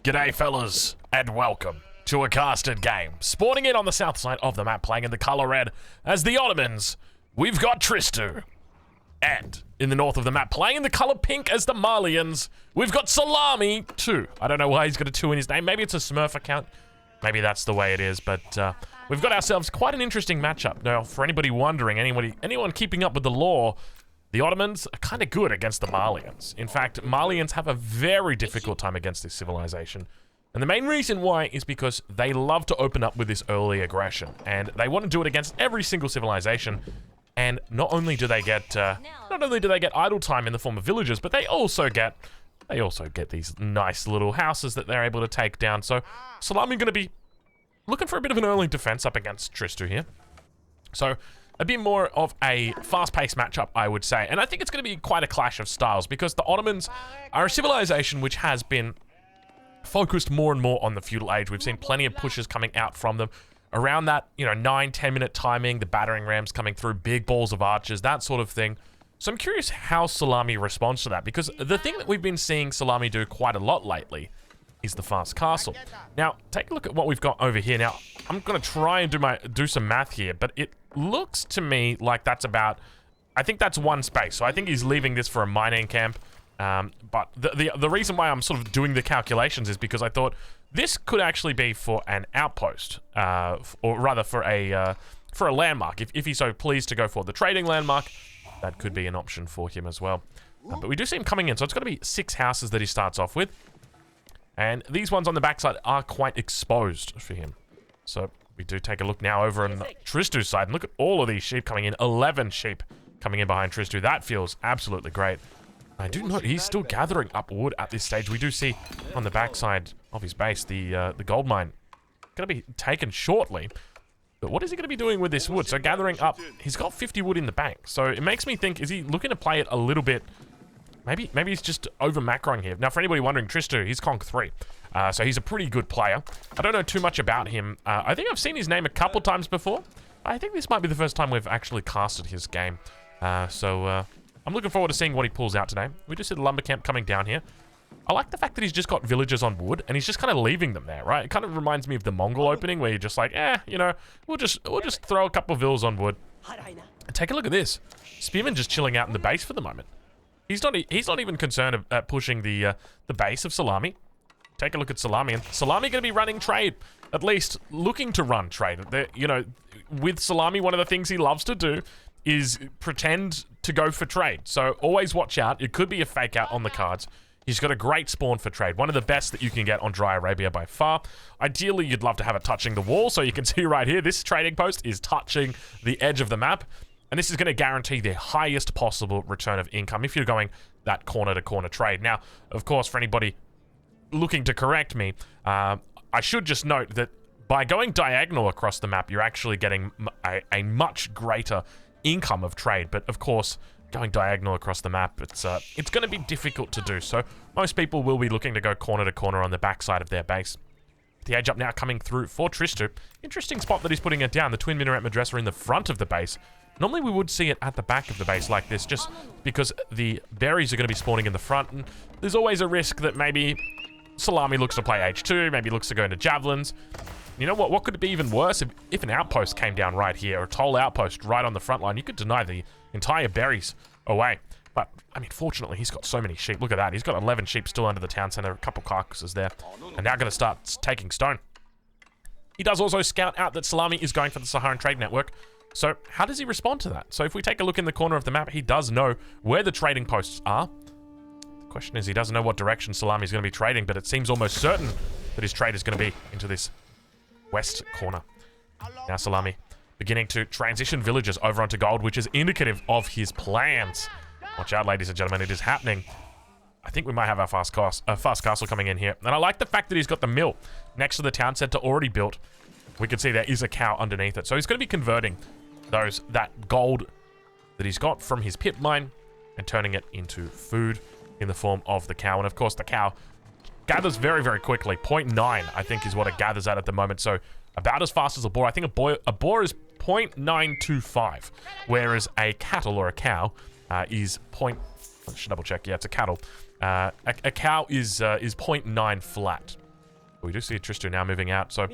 G'day fellas, and welcome to a casted game. Spawning in on the south side of the map, playing in the colour red as the Ottomans, we've got Tristu. And in the north of the map, playing in the colour pink as the Malians, we've got Salami 2. I don't know why he's got a 2 in his name. Maybe it's a Smurf account. Maybe that's the way it is, but we've got ourselves quite an interesting matchup. Now, for anybody wondering, anyone keeping up with the lore, the Ottomans are kind of good against the Malians. In fact, Malians have a very difficult time against this civilization. And the main reason why is because they love to open up with this early aggression. And they want to do it against every single civilization. And not only do they get idle time in the form of villagers, but they also get these nice little houses that they're able to take down. So Salami going to be looking for a bit of an early defense up against Tristu here. So a bit more of a fast-paced matchup, I would say. And I think it's going to be quite a clash of styles because the Ottomans are a civilization which has been focused more and more on the feudal age. We've seen plenty of pushes coming out from them. Around that, 9-10 minute timing, the battering rams coming through, big balls of archers, that sort of thing. So I'm curious how Salami responds to that, because the thing that we've been seeing Salami do quite a lot lately is the fast castle. Now, take a look at what we've got over here. Now, I'm going to try and do some math here, but it looks to me like that's about, I think that's one space. So I think he's leaving this for a mining camp. But the reason why I'm sort of doing the calculations is because I thought this could actually be for an outpost, or rather for a landmark. If he's so pleased to go for the trading landmark, that could be an option for him as well. But we do see him coming in, so it's going to be 6 houses that he starts off with. And these ones on the backside are quite exposed for him. So we do take a look now over on Tristu's side, and look at all of these sheep coming in. 11 sheep coming in behind Tristu. That feels absolutely great. I do note he's still gathering up wood at this stage. We do see on the backside of his base the gold mine going to be taken shortly. But what is he going to be doing with this wood? So gathering up, he's got 50 wood in the bank. So it makes me think, is he looking to play it a little bit? Maybe he's just over macroing here. Now, for anybody wondering, Tristu, he's Conk 3. So he's a pretty good player. I don't know too much about him. I think I've seen his name a couple times before. I think this might be the first time we've actually casted his game. So I'm looking forward to seeing what he pulls out today. We just see the lumber camp coming down here. I like the fact that he's just got villagers on wood, and he's just kind of leaving them there, right? It kind of reminds me of the Mongol opening, where you're just like, we'll just throw a couple of villas on wood. And take a look at this. Spearman just chilling out in the base for the moment. He's not even concerned at pushing the base of Salami. Take a look at Salami, and Salami going to be running trade, at least looking to run trade. With Salami, one of the things he loves to do is pretend to go for trade. So always watch out. It could be a fake out on the cards. He's got a great spawn for trade. One of the best that you can get on Dry Arabia by far. Ideally, you'd love to have it touching the wall. So you can see right here, this trading post is touching the edge of the map. And this is going to guarantee the highest possible return of income if you're going that corner-to-corner trade. Now, of course, for anybody looking to correct me, I should just note that by going diagonal across the map, you're actually getting a much greater income of trade. But, of course, going diagonal across the map, it's going to be difficult to do. So most people will be looking to go corner-to-corner on the backside of their base. The edge up now coming through for Tristu. Interesting spot that he's putting it down. The twin minaret madrasa in the front of the base. Normally we would see it at the back of the base like this, just because the berries are going to be spawning in the front, and there's always a risk that maybe Salami looks to play H2, maybe looks to go into javelins. You know what could it be even worse? If an outpost came down right here, or a toll outpost right on the front line, you could deny the entire berries away. But, I mean, fortunately, he's got so many sheep. Look at that. He's got 11 sheep still under the town center, a couple carcasses there, and now going to start taking stone. He does also scout out that Salami is going for the Saharan Trade Network. So how does he respond to that? So if we take a look in the corner of the map, he does know where the trading posts are. The question is, he doesn't know what direction Salami is going to be trading, but it seems almost certain that his trade is going to be into this west corner. Now Salami beginning to transition villagers over onto gold, which is indicative of his plans. Watch out, ladies and gentlemen, it is happening. I think we might have our fast castle coming in here. And I like the fact that he's got the mill next to the town center already built. We can see there is a cow underneath it. So he's going to be converting that gold that he's got from his pit mine and turning it into food in the form of the cow. And of course, the cow gathers very, very quickly. 0.9, I think, is what it gathers at the moment. So about as fast as a boar. I think a boar is 0.925, whereas a cattle or a cow is I should double check. Yeah, it's a cattle. A cow is 0.9 flat. We do see Tristu now moving out. So,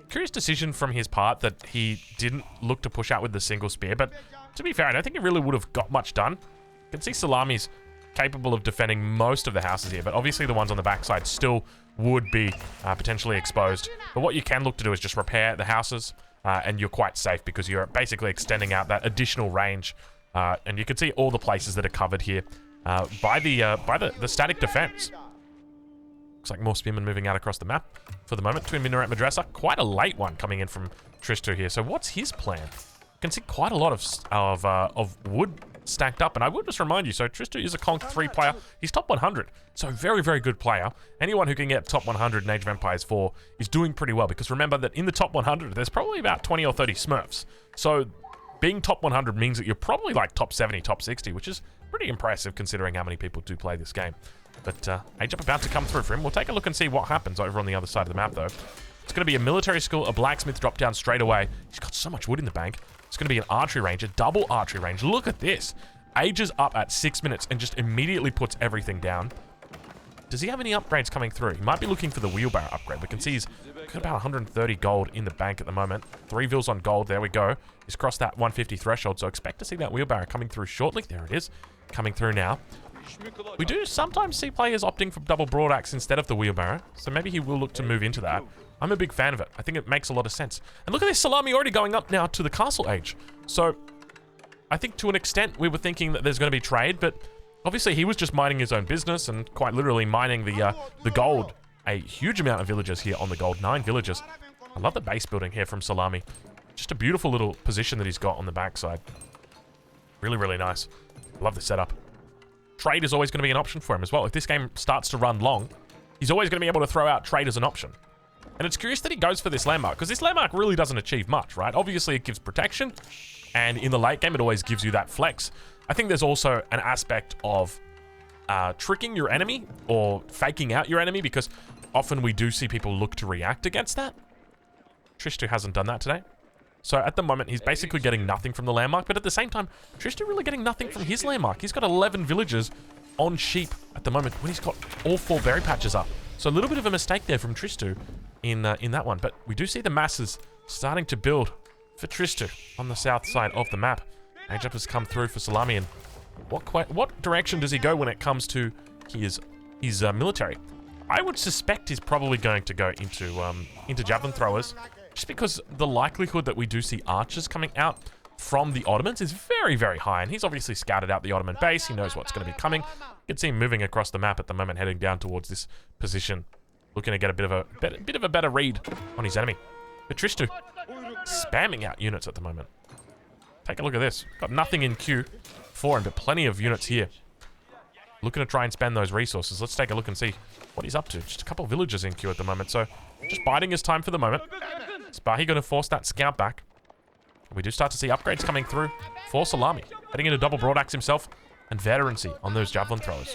curious decision from his part that he didn't look to push out with the single spear. But to be fair, I don't think he really would have got much done. You can see Salami's capable of defending most of the houses here, but obviously the ones on the backside still would be potentially exposed. But what you can look to do is just repair the houses, and you're quite safe because you're basically extending out that additional range. And you can see all the places that are covered here by the static defense. Looks like more spearmen moving out across the map for the moment. Twin Minaret Madrasa, quite a late one coming in from Tristu here. So what's his plan? You can see quite a lot of wood stacked up, and I would just remind you, so Tristu is a Conk 3 player. He's top 100, so very, very good player. Anyone who can get top 100 in Age of Empires 4 is doing pretty well, because remember that in the top 100, there's probably about 20 or 30 Smurfs. So being top 100 means that you're probably like top 70, top 60, which is pretty impressive considering how many people do play this game. But Age Up about to come through for him. We'll take a look and see what happens over on the other side of the map, though. It's going to be a military school, a blacksmith drop down straight away. He's got so much wood in the bank. It's going to be an archery range, a double archery range. Look at this. Ages up at 6 minutes and just immediately puts everything down. Does he have any upgrades coming through? He might be looking for the wheelbarrow upgrade. We can see he's got about 130 gold in the bank at the moment. 3 vils on gold. There we go. He's crossed that 150 threshold, so expect to see that wheelbarrow coming through shortly. There it is. Coming through now. We do sometimes see players opting for double broad axe instead of the wheelbarrow, so maybe he will look to move into that. I'm a big fan of it. I think it makes a lot of sense. And look at this Salami already going up now to the castle age. So I think to an extent we were thinking that there's going to be trade, but obviously he was just minding his own business and quite literally mining the gold. A huge amount of villagers here on the gold. 9 villagers. I love the base building here from Salami. Just a beautiful little position that he's got on the backside. Really, really nice. Love the setup. Trade is always going to be an option for him as well. If this game starts to run long, he's always going to be able to throw out trade as an option. And it's curious that he goes for this landmark, because this landmark really doesn't achieve much, right? Obviously, it gives protection, and in the late game, it always gives you that flex. I think there's also an aspect of tricking your enemy or faking out your enemy, because often we do see people look to react against that. Tristu hasn't done that today. So at the moment, he's basically getting nothing from the landmark, but at the same time, Tristu really getting nothing from his landmark. He's got 11 villagers on sheep at the moment when he's got all 4 berry patches up. So a little bit of a mistake there from Tristu in that one, but we do see the masses starting to build for Tristu on the south side of the map. Age Up has come through for Salami, and what direction does he go when it comes to his military? I would suspect he's probably going to go into javelin throwers, just because the likelihood that we do see archers coming out from the Ottomans is very, very high, and he's obviously scouted out the Ottoman base. He knows what's going to be coming. You can see him moving across the map at the moment, heading down towards this position, looking to get a bit of a better read on his enemy. But Tristu spamming out units at the moment. Take a look at this. Got nothing in queue for him, but plenty of units here. Looking to try and spend those resources. Let's take a look and see what he's up to. Just a couple of villagers in queue at the moment, so just biding his time for the moment. Spahi going to force that scout back. We do start to see upgrades coming through for Salami. Heading into double broad axe himself and veterancy on those javelin throwers.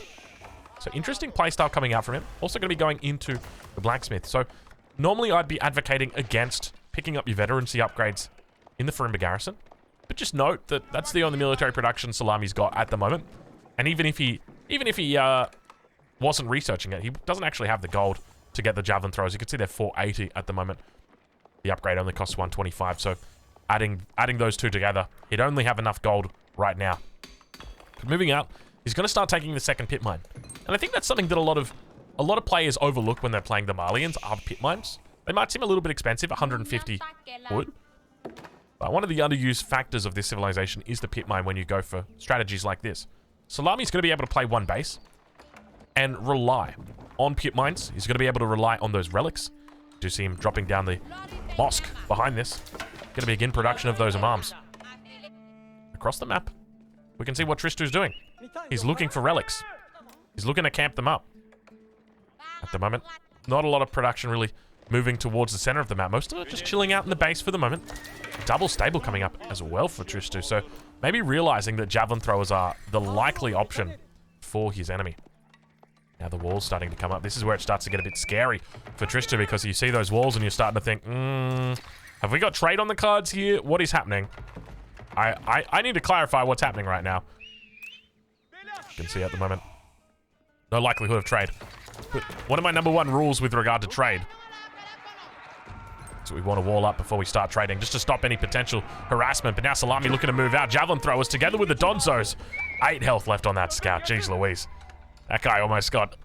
So interesting playstyle coming out from him. Also going to be going into the blacksmith. So normally I'd be advocating against picking up your veterancy upgrades in the Farimba garrison. But just note that that's the only military production Salami's got at the moment. And even if he wasn't researching it, he doesn't actually have the gold to get the javelin throwers. You can see they're 480 at the moment. The upgrade only costs 125, so adding those two together, he'd only have enough gold right now. But moving out, he's going to start taking the second pit mine. And I think that's something that a lot of players overlook when they're playing the Malians are pit mines. They might seem a little bit expensive, 150 wood. But one of the underused factors of this civilization is the pit mine when you go for strategies like this. Salami's going to be able to play one base and rely on pit mines. He's going to be able to rely on those relics. Do see him dropping down the mosque behind this. Going to begin production of those imams. Across the map, we can see what Tristu's doing. He's looking for relics. He's looking to camp them up. At the moment, not a lot of production really moving towards the center of the map. Most of it just chilling out in the base for the moment. Double stable coming up as well for Tristu. So maybe realizing that javelin throwers are the likely option for his enemy. Now the wall's starting to come up. This is where it starts to get a bit scary for Tristu, because you see those walls and you're starting to think, have we got trade on the cards here? What is happening? I need to clarify what's happening right now. You can see at the moment, no likelihood of trade. But one of my #1 rules with regard to trade. So we want to wall up before we start trading, just to stop any potential harassment. But now Salami looking to move out. Javelin throwers together with the Donzos. 8 health left on that scout. Jeez Louise. That guy almost got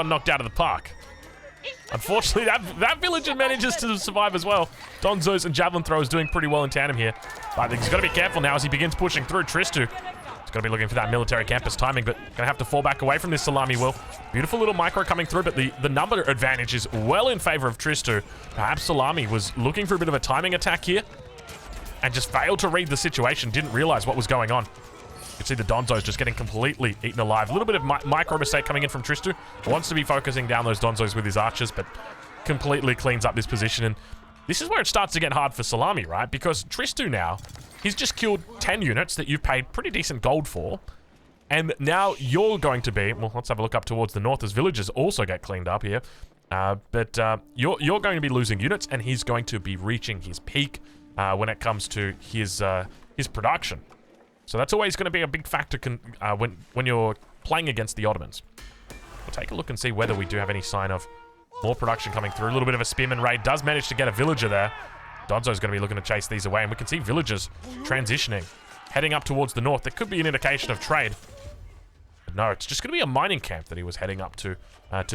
knocked out of the park. Unfortunately, that villager manages to survive as well. Donzos and Javelin throwers doing pretty well in tandem here. But I think he's got to be careful now as he begins pushing through. Tristu he's going to be looking for that military campus timing, but going to have to fall back away from this Salami will. Beautiful little micro coming through, but the number advantage is well in favor of Tristu. Perhaps Salami was looking for a bit of a timing attack here and just failed to read the situation, didn't realize what was going on. You can see the Donzos just getting completely eaten alive. A little bit of micro mistake coming in from Tristu. Wants to be focusing down those Donzos with his archers, but completely cleans up this position. And this is where it starts to get hard for Salami, right? Because Tristu now, he's just killed 10 units that you've paid pretty decent gold for. And now you're going to be... Well, let's have a look up towards the north as villages also get cleaned up here. You're going to be losing units, and he's going to be reaching his peak when it comes to his production. So that's always going to be a big factor when you're playing against the Ottomans. We'll take a look and see whether we do have any sign of more production coming through. A little bit of a spearman raid does manage to get a villager there. Donzo's going to be looking to chase these away, and we can see villagers transitioning, heading up towards the north. There could be an indication of trade. But no, it's just going to be a mining camp that he was heading up to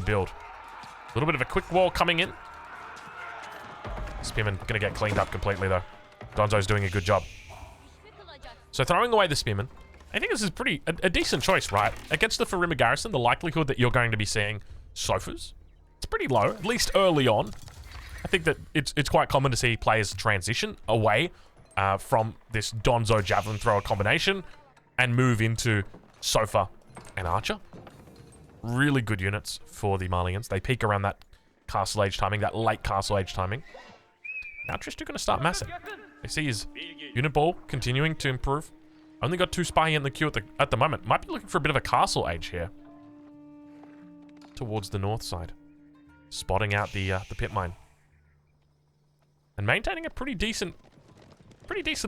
build. A little bit of a quick wall coming in. Spearman going to get cleaned up completely, though. Donzo's doing a good job. So throwing away the spearman, I think this is a decent choice, right? Against the Farima garrison, the likelihood that you're going to be seeing sofas, it's pretty low, at least early on. I think that it's quite common to see players transition away from this Donzo Javelin thrower combination and move into Sofa and Archer. Really good units for the Malians. They peak around that Castle Age timing, that late Castle Age timing. Now Tristu going to start massing. I see his unit ball continuing to improve. Only got 2 spy in the queue at the moment. Might be looking for a bit of a Castle Age here. Towards the north side. Spotting out the pit mine. And maintaining a pretty decent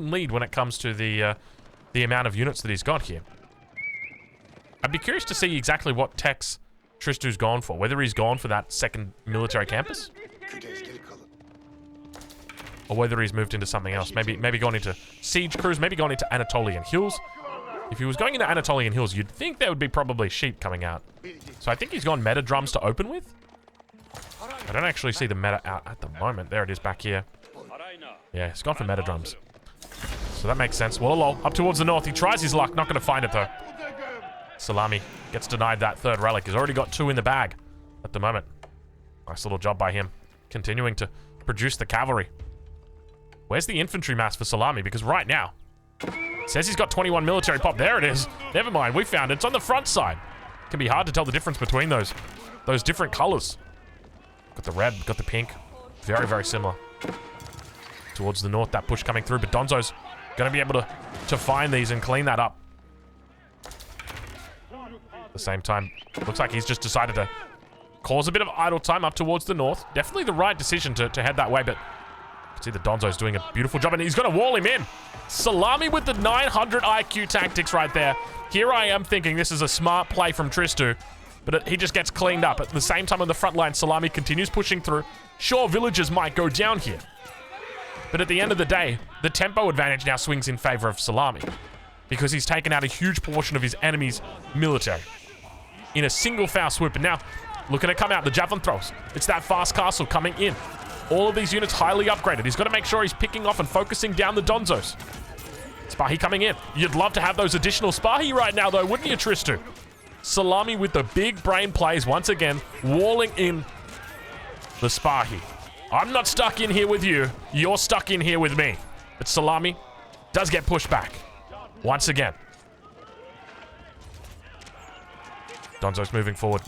lead when it comes to the amount of units that he's got here. I'd be curious to see exactly what techs Tristu's gone for. Whether he's gone for that second military campus, or whether he's moved into something else. Maybe gone into siege crews, maybe gone into Anatolian Hills. If he was going into Anatolian Hills, you'd think there would be probably sheep coming out. So I think he's gone meta drums to open with. I don't actually see the meta out at the moment. There it is back here. Yeah, he's gone for meta drums. So that makes sense. Well, lol, up towards the north. He tries his luck. Not going to find it, though. Salami gets denied that third relic. He's already got 2 in the bag at the moment. Nice little job by him. Continuing to produce the cavalry. Where's the infantry mass for Salami? Because right now, it says he's got 21 military pop. There it is. Never mind, we found it. It's on the front side. It can be hard to tell the difference between those different colors. Got the red, got the pink. Very, very similar. Towards the north, that push coming through, but Donzo's going to be able to find these and clean that up. At the same time, looks like he's just decided to cause a bit of idle time up towards the north. Definitely the right decision to head that way, but see the Donzo's doing a beautiful job, and he's going to wall him in. Salami with the 900 IQ tactics right there. Here I am thinking this is a smart play from Tristu, but he just gets cleaned up. At the same time on the front line, Salami continues pushing through. Sure, villagers might go down here, but at the end of the day, the tempo advantage now swings in favor of Salami because he's taken out a huge portion of his enemy's military in a single foul swoop. And now, looking to come out, the Javelin throws. It's that fast castle coming in. All of these units highly upgraded. He's got to make sure he's picking off and focusing down the Donzos. Spahi coming in. You'd love to have those additional Spahi right now, though, wouldn't you, Tristu? Salami with the big brain plays once again, walling in the Spahi. I'm not stuck in here with you. You're stuck in here with me. But Salami does get pushed back once again. Donzo's moving forward.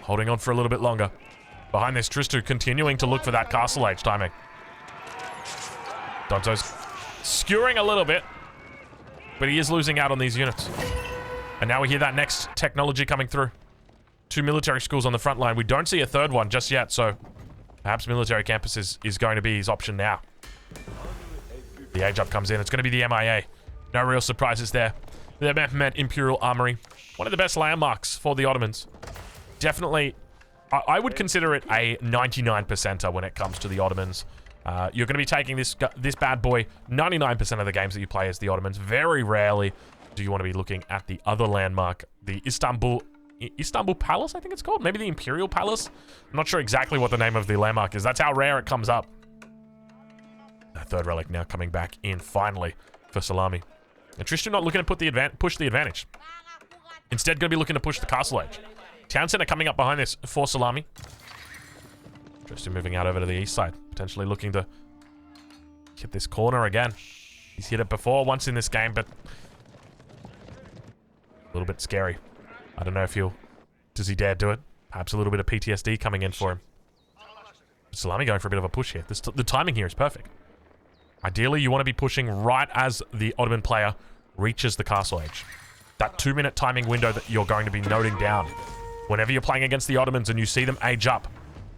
Holding on for a little bit longer. Behind this, Tristu continuing to look for that Castle Age timing. Donzo's skewering a little bit, but he is losing out on these units. And now we hear that next technology coming through. 2 military schools on the front line. We don't see a third one just yet, so perhaps military campus is going to be his option now. The age up comes in. It's going to be the MIA. No real surprises there. The Mehmet Imperial Armory. One of the best landmarks for the Ottomans. definitely, I would consider it a 99%er when it comes to the Ottomans. You're going to be taking this bad boy 99% of the games that you play as the Ottomans. Very rarely do you want to be looking at the other landmark, the Istanbul Palace, I think it's called. Maybe the Imperial Palace. I'm not sure exactly what the name of the landmark is. That's how rare it comes up. That third relic now coming back in finally for Salami. And Tristan not looking to push the advantage. Instead, going to be looking to push the castle age. Town center coming up behind this for Salami. Tristan moving out over to the east side. Potentially looking to hit this corner again. He's hit it before once in this game, but a little bit scary. I don't know if does he dare do it? Perhaps a little bit of PTSD coming in for him. Salami going for a bit of a push here. The timing here is perfect. Ideally, you want to be pushing right as the Ottoman player reaches the castle age. That 2-minute timing window that you're going to be noting down. Whenever you're playing against the Ottomans and you see them age up,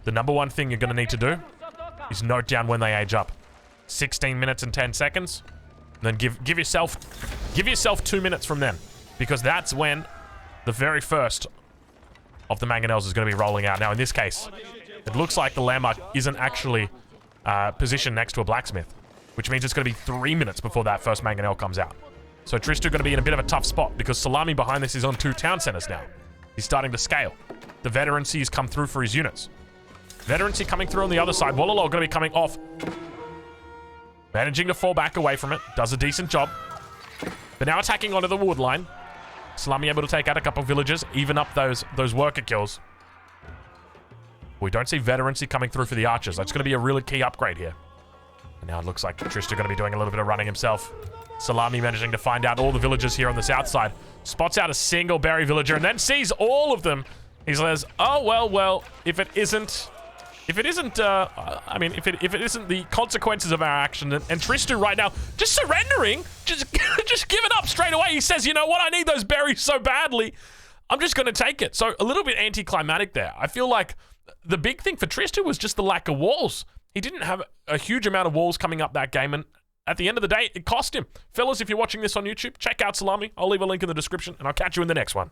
the number one thing you're going to need to do is note down when they age up. 16 minutes and 10 seconds. And then give yourself 2 minutes from then. Because that's when the very first of the mangonels is going to be rolling out. Now, in this case, it looks like the landmark isn't actually positioned next to a blacksmith, which means it's going to be 3 minutes before that first mangonel comes out. So Tristan going to be in a bit of a tough spot because Salami behind this is on 2 town centers now. He's starting to scale. The veterancy has come through for his units. Veterancy coming through on the other side. Wallalo going to be coming off. Managing to fall back away from it. Does a decent job. But now attacking onto the wood line. Salami able to take out a couple of villagers. Even up those worker kills. We don't see veterancy coming through for the archers. That's going to be a really key upgrade here. And now it looks like Tristan going to be doing a little bit of running himself. Salami managing to find out all the villagers here on the south side. Spots out a single berry villager and then sees all of them. He says, oh, well, if it isn't the consequences of our action, and Tristan right now just surrendering, just giving up straight away. He says, you know what, I need those berries so badly. I'm just going to take it. So a little bit anticlimactic there. I feel like the big thing for Tristan was just the lack of walls. He didn't have a huge amount of walls coming up that game, and at the end of the day, it cost him. Fellas, if you're watching this on YouTube, check out Salami. I'll leave a link in the description, and I'll catch you in the next one.